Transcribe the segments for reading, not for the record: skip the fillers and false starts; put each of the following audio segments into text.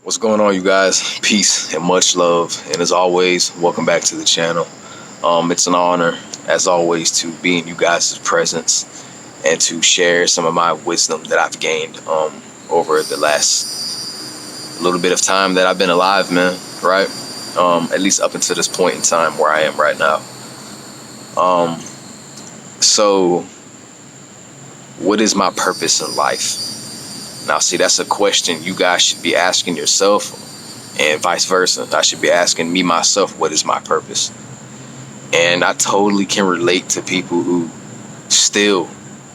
What's going on, you guys? Peace and much love. And as always, welcome back to the channel. It's an honor, as always, to be in you guys' presence and to share some of my wisdom that I've gained over the last little bit of time that I've been alive, man, right? At least up until this point in time where I am right now. So, what is my purpose in life? Now, see, that's a question you guys should be asking yourself, and vice versa. I should be asking me myself, what is my purpose? And I totally can relate to people who still,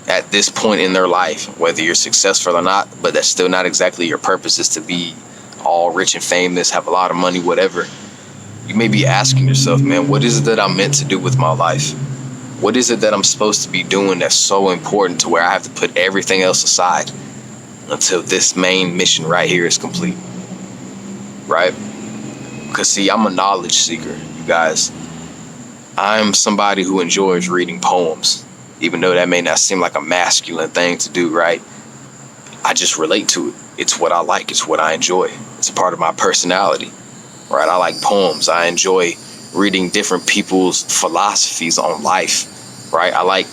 at this point in their life, whether you're successful or not, but that's still not exactly your purpose, is to be all rich and famous, have a lot of money, whatever. You may be asking yourself, man, what is it that I'm meant to do with my life? What is it that I'm supposed to be doing that's so important to where I have to put everything else aside until this main mission right here is complete, right? Because see, I'm a knowledge seeker, you guys. I'm somebody who enjoys reading poems, even though that may not seem like a masculine thing to do, right? I just relate to it. It's what I like. It's what I enjoy. It's a part of my personality, right? I like poems. I enjoy reading different people's philosophies on life, right? I like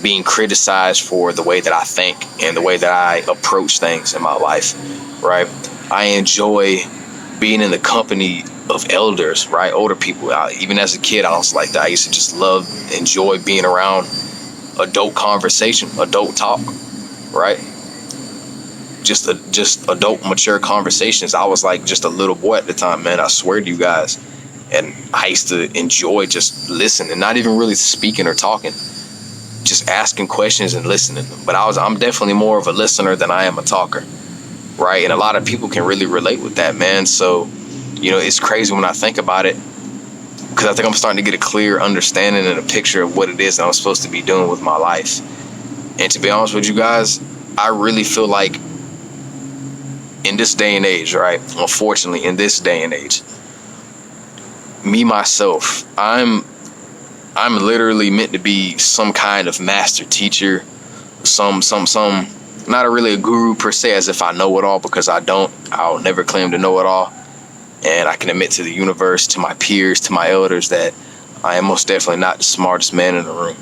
being criticized for the way that I think and the way that I approach things in my life, right? I enjoy being in the company of elders, right? Older people. Even as a kid, I was like that. I used to just enjoy being around adult conversation, adult talk, right? Just adult, mature conversations. I was like just a little boy at the time, man. I swear to you guys. And I used to enjoy just listening, not even really speaking or talking, just asking questions and listening. But I'm definitely more of a listener than I am a talker, right? And a lot of people can really relate with that, man. So, it's crazy when I think about it, because I think I'm starting to get a clear understanding and a picture of what it is that I'm supposed to be doing with my life. And to be honest with you guys, I really feel like in this day and age, right? Unfortunately, in this day and age, me, myself, I'm literally meant to be some kind of master teacher, some not really a guru per se, as if I know it all, because I don't. I'll never claim to know it all. And I can admit to the universe, to my peers, to my elders, that I am most definitely not the smartest man in the room,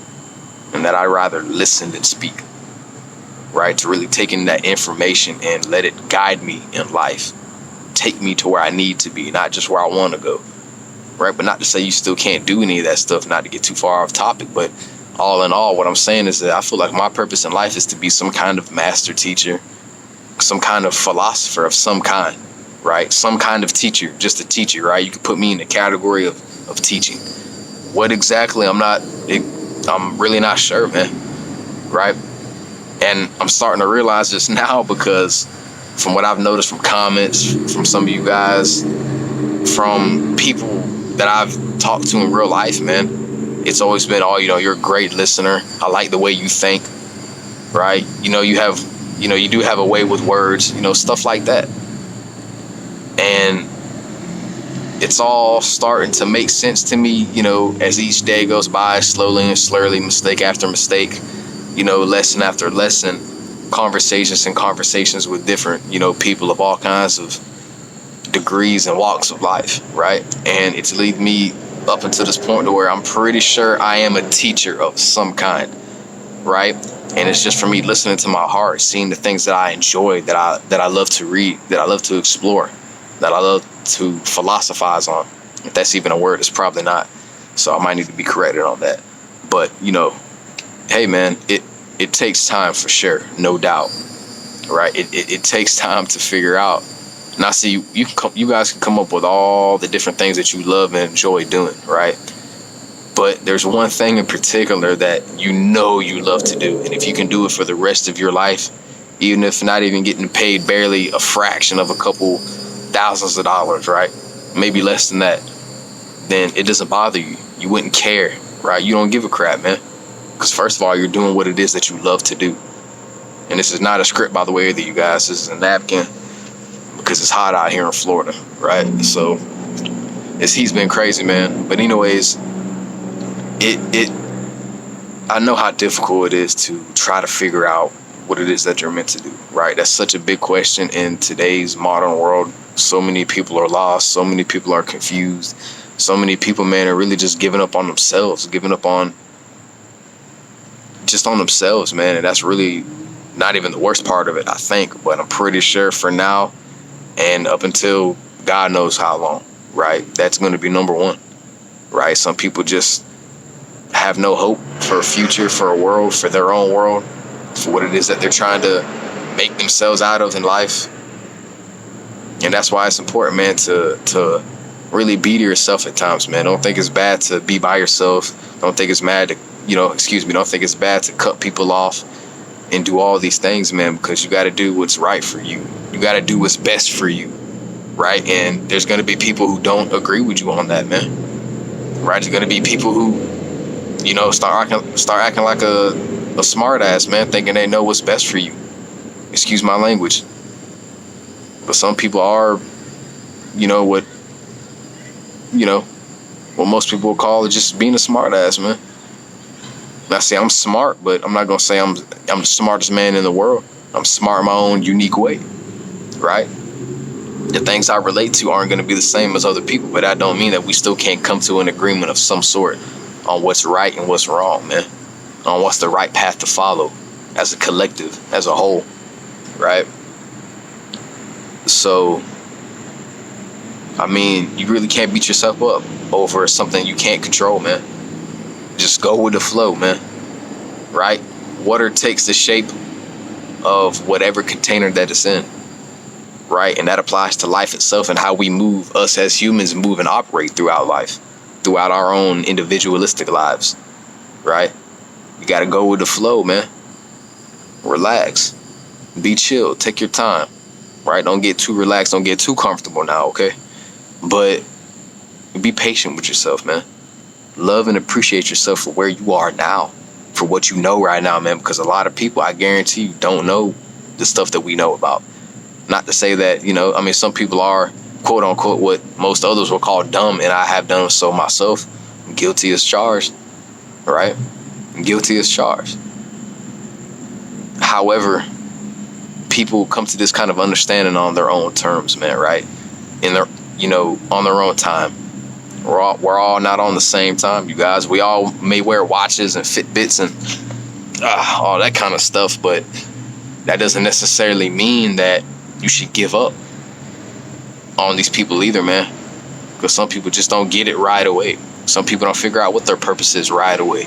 and that I rather listen than speak, right? To really take in that information and let it guide me in life, take me to where I need to be, not just where I want to go. Right, but not to say you still can't do any of that stuff, not to get too far off topic, but all in all, what I'm saying is that I feel like my purpose in life is to be some kind of master teacher, some kind of philosopher of some kind, right? Some kind of teacher, just a teacher, right? You could put me in the category of teaching. What exactly, I'm really not sure, man, right? And I'm starting to realize this now, because from what I've noticed from comments, from some of you guys, from people that I've talked to in real life, man, it's always been, you're a great listener. I like the way you think, right? You do have a way with words, stuff like that. And it's all starting to make sense to me, as each day goes by, slowly and slowly, mistake after mistake, lesson after lesson, conversations with different, people of all kinds of degrees and walks of life, right? And it's lead me up until this point to where I'm pretty sure I am a teacher of some kind, right? And it's just for me listening to my heart, seeing the things that I enjoy, that I love to read, that I love to explore, that I love to philosophize on. If that's even a word, it's probably not. So I might need to be corrected on that. But hey man, it takes time for sure, no doubt, right? It takes time to figure out. Now, see, you guys can come up with all the different things that you love and enjoy doing, right? But there's one thing in particular that you love to do. And if you can do it for the rest of your life, even if not even getting paid barely a fraction of a couple thousands of dollars, right? Maybe less than that, then it doesn't bother you. You wouldn't care, right? You don't give a crap, man. Because first of all, you're doing what it is that you love to do. And this is not a script, by the way, either, you guys. This is a napkin, because it's hot out here in Florida, right? So this heat's been crazy, man. But anyways, I know how difficult it is to try to figure out what it is that you're meant to do, right? That's such a big question in today's modern world. So many people are lost. So many people are confused. So many people, man, are really just giving up on themselves, giving up on just on themselves, man. And that's really not even the worst part of it, I think. But I'm pretty sure for now and up until God knows how long, right? That's going to be number one, right? Some people just have no hope for a future, for a world, for their own world, for what it is that they're trying to make themselves out of in life. And that's why it's important, man, to really be to yourself at times, man. Don't think it's bad to be by yourself. Don't think it's don't think it's bad to cut people off and do all these things, man, because you got to do what's right for you. You got to do what's best for you, right? And there's going to be people who don't agree with you on that, man, right? There's going to be people who, start acting like a smart ass, man, thinking they know what's best for you. Excuse my language. But some people are, what most people will call it just being a smart ass, man. And I say I'm smart, but I'm not gonna say I'm the smartest man in the world. I'm smart in my own unique way, right? The things I relate to aren't gonna be the same as other people, but that don't mean that we still can't come to an agreement of some sort on what's right and what's wrong, man. On what's the right path to follow as a collective, as a whole, right? So, I mean, you really can't beat yourself up over something you can't control, man. Just go with the flow, man, right? Water takes the shape of whatever container that it's in, right? And that applies to life itself and how we move, us as humans move and operate throughout life, throughout our own individualistic lives, right? You got to go with the flow, man. Relax. Be chill. Take your time, right? Don't get too relaxed. Don't get too comfortable now, okay? But be patient with yourself, man. Love and appreciate yourself for where you are now, for what you know right now, man, because a lot of people, I guarantee you, don't know the stuff that we know about. Not to say that, some people are, quote unquote, what most others will call dumb, and I have done so myself. I'm guilty as charged, right? I'm guilty as charged. However, people come to this kind of understanding on their own terms, man, right? In their, on their own time. We're all not on the same time, you guys. We all may wear watches and Fitbits and all that kind of stuff, but that doesn't necessarily mean that you should give up on these people either, man. Because some people just don't get it right away. Some people don't figure out what their purpose is right away.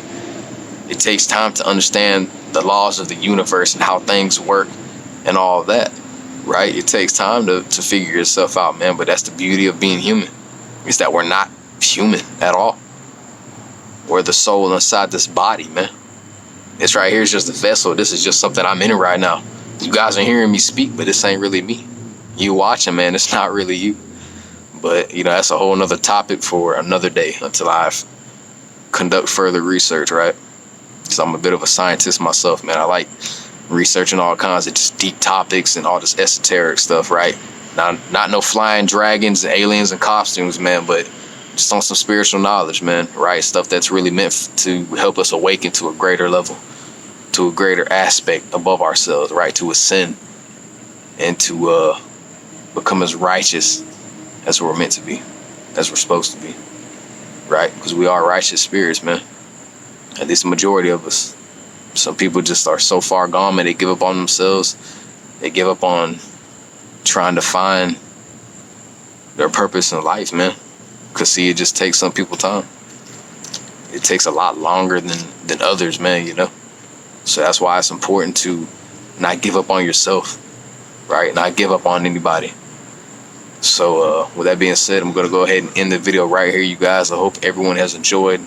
It takes time to understand the laws of the universe and how things work and all of that, right? It takes time to figure yourself out, man. But that's the beauty of being human. Is that we're not human at all. We're the soul inside this body, man. This right here is just a vessel. This is just something I'm in right now. You guys are hearing me speak, but this ain't really me. You watching, man, it's not really you. But, that's a whole nother topic for another day until I conduct further research, right? Because I'm a bit of a scientist myself, man. I like researching all kinds of just deep topics and all this esoteric stuff, right? Not no flying dragons and aliens and costumes, man, but just on some spiritual knowledge, man, right? Stuff that's really meant to help us awaken to a greater level, to a greater aspect above ourselves, right? To ascend and to become as righteous as we're meant to be, as we're supposed to be, right? Because we are righteous spirits, man. At least the majority of us. Some people just are so far gone, man, they give up on themselves. They give up on trying to find their purpose in life, man. Because, see, it just takes some people time. It takes a lot longer than others, man, So that's why it's important to not give up on yourself, right? Not give up on anybody. So with that being said, I'm going to go ahead and end the video right here, you guys. I hope everyone has enjoyed.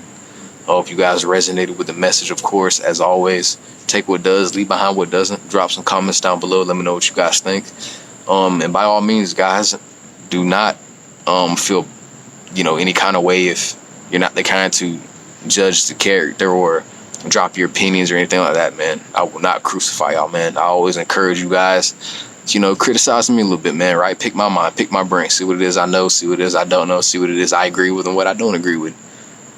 I hope you guys resonated with the message, of course. As always, take what does, leave behind what doesn't. Drop some comments down below. Let me know what you guys think. And by all means, guys, do not feel any kind of way if you're not the kind to judge the character or drop your opinions or anything like that, man. I will not crucify y'all, man. I always encourage you guys to, criticize me a little bit, man, right? Pick my mind, pick my brain, see what it is I know, see what it is I don't know, see what it is I agree with and what I don't agree with,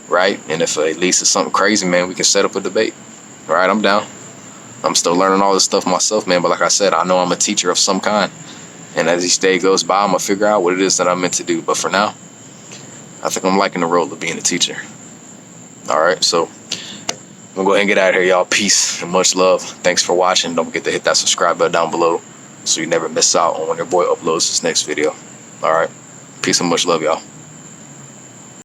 right? And if at least it's something crazy, man, we can set up a debate, right? I'm down. I'm still learning all this stuff myself, man. But like I said, I know I'm a teacher of some kind. And as each day goes by, I'm going to figure out what it is that I'm meant to do. But for now, I think I'm liking the role of being a teacher. All right, so I'm going to go ahead and get out of here, y'all. Peace and much love. Thanks for watching. Don't forget to hit that subscribe button down below so you never miss out on when your boy uploads his next video. All right, peace and much love, y'all.